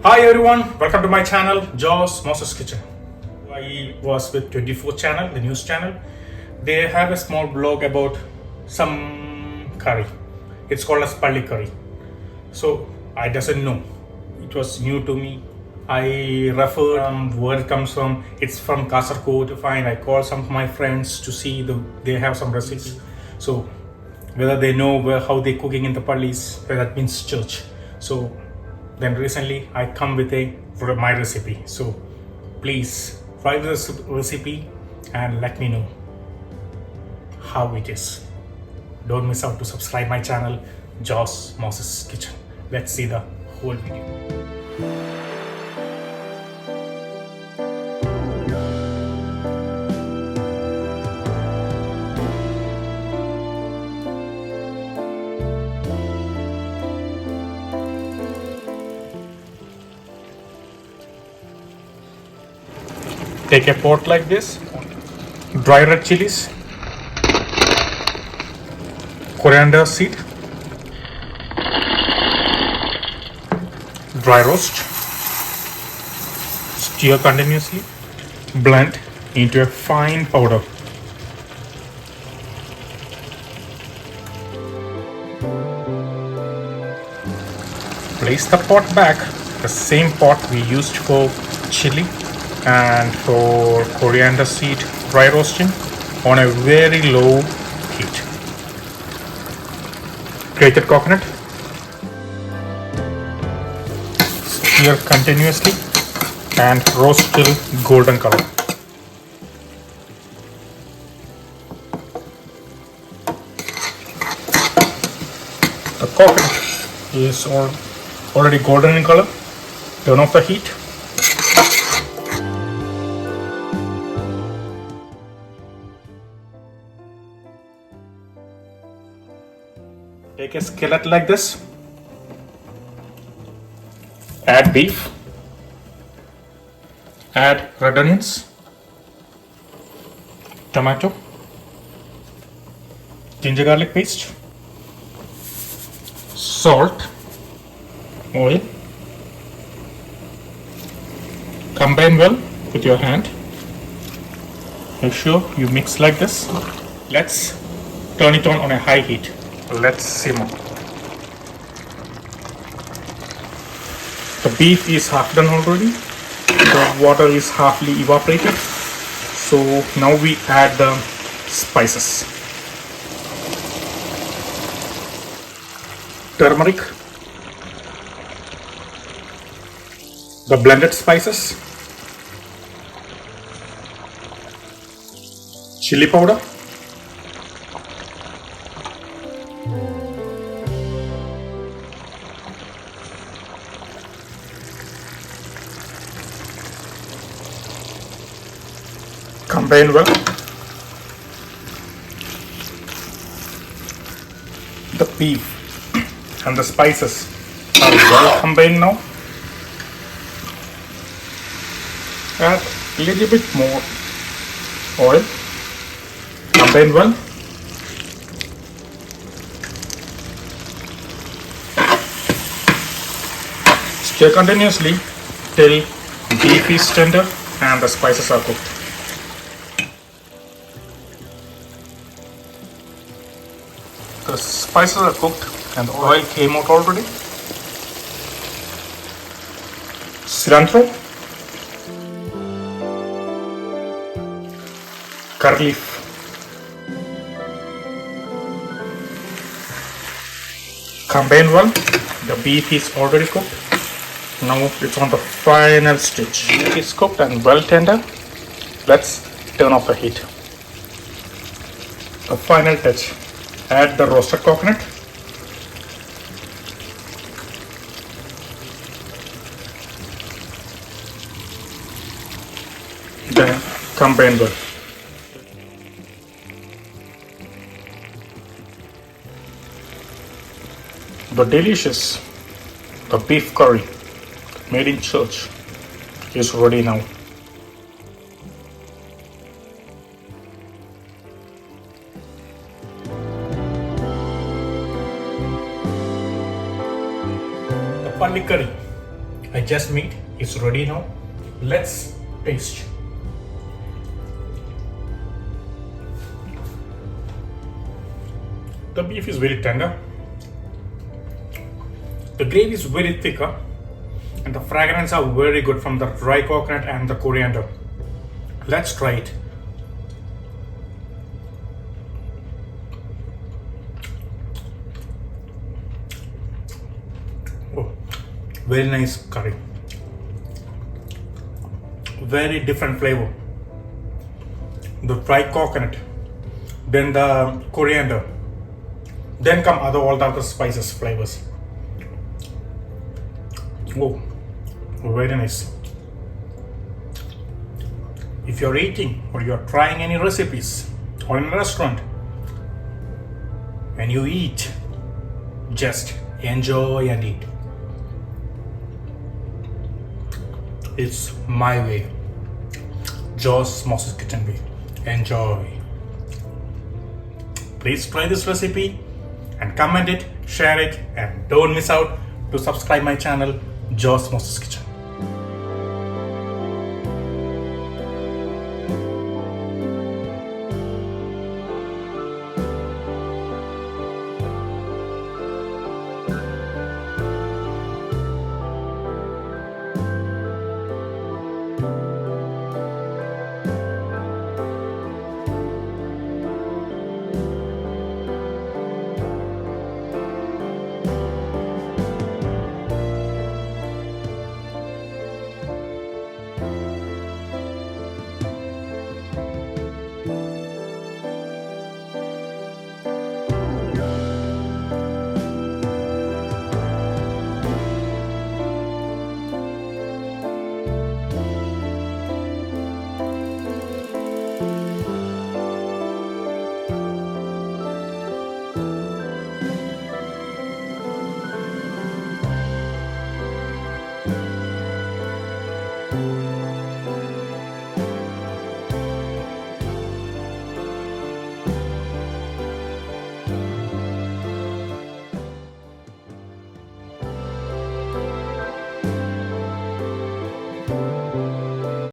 Hi everyone, welcome to my channel, Joss Moses Kitchen. I was with 24 channel, the news channel. They have a small blog about some curry. It's called as Palli Curry. So I doesn't know. It was new to me. I referred where it comes from. It's from Kasargode to find. I called some of my friends to see they have some recipes. So whether they know how they cooking in the Pallis, that means church. So then recently I come with my recipe. So please try this recipe and let me know how it is. Don't miss out to subscribe my channel, Joss Moses Kitchen. Let's see the whole video. Take a pot like this, dry red chilies, coriander seed, dry roast, stir continuously, blend into a fine powder. Place the pot back, the same pot we used for chili and for coriander seed dry roasting, on a very low heat. Grated coconut, stir continuously and roast till golden color. The coconut is already golden in color. Turn off the heat. Take a skillet like this, add beef, add red onions, tomato, ginger garlic paste, salt, oil. Combine well with your hand. Make sure you mix like this. Let's turn it on a high heat. Let's simmer. The beef is half done already. The water is halfly evaporated. So now we add the spices. Turmeric, the blended spices, chili powder, combine well. The beef and the spices are well combined now. Add a little bit more oil. Combine well. Stir continuously till beef is tender and the spices are cooked. The spices are cooked and the oil came out already. Cilantro, curry leaf, combine well. The beef is already cooked. Now it's on the final stage. It is cooked and well tender. Let's turn off the heat. The final touch. Add the roasted coconut. Then combine well. The delicious beef curry made in church is ready now. Palli Curry I just made is ready now. Let's taste. The beef is very tender. The gravy is very thicker, and the fragrance are very good from the dry coconut and the coriander. Let's try it. Oh, very nice curry. Very different flavor. The dry coconut, then the coriander, then come all the other spices flavors. Oh, very nice. If you're eating or you're trying any recipes or in a restaurant, when you eat, just enjoy and eat. It's my way. Joe's Moses Kitchen Way. Enjoy. Please try this recipe and comment it, share it, and don't miss out to subscribe my channel, Joe's Moses Kitchen.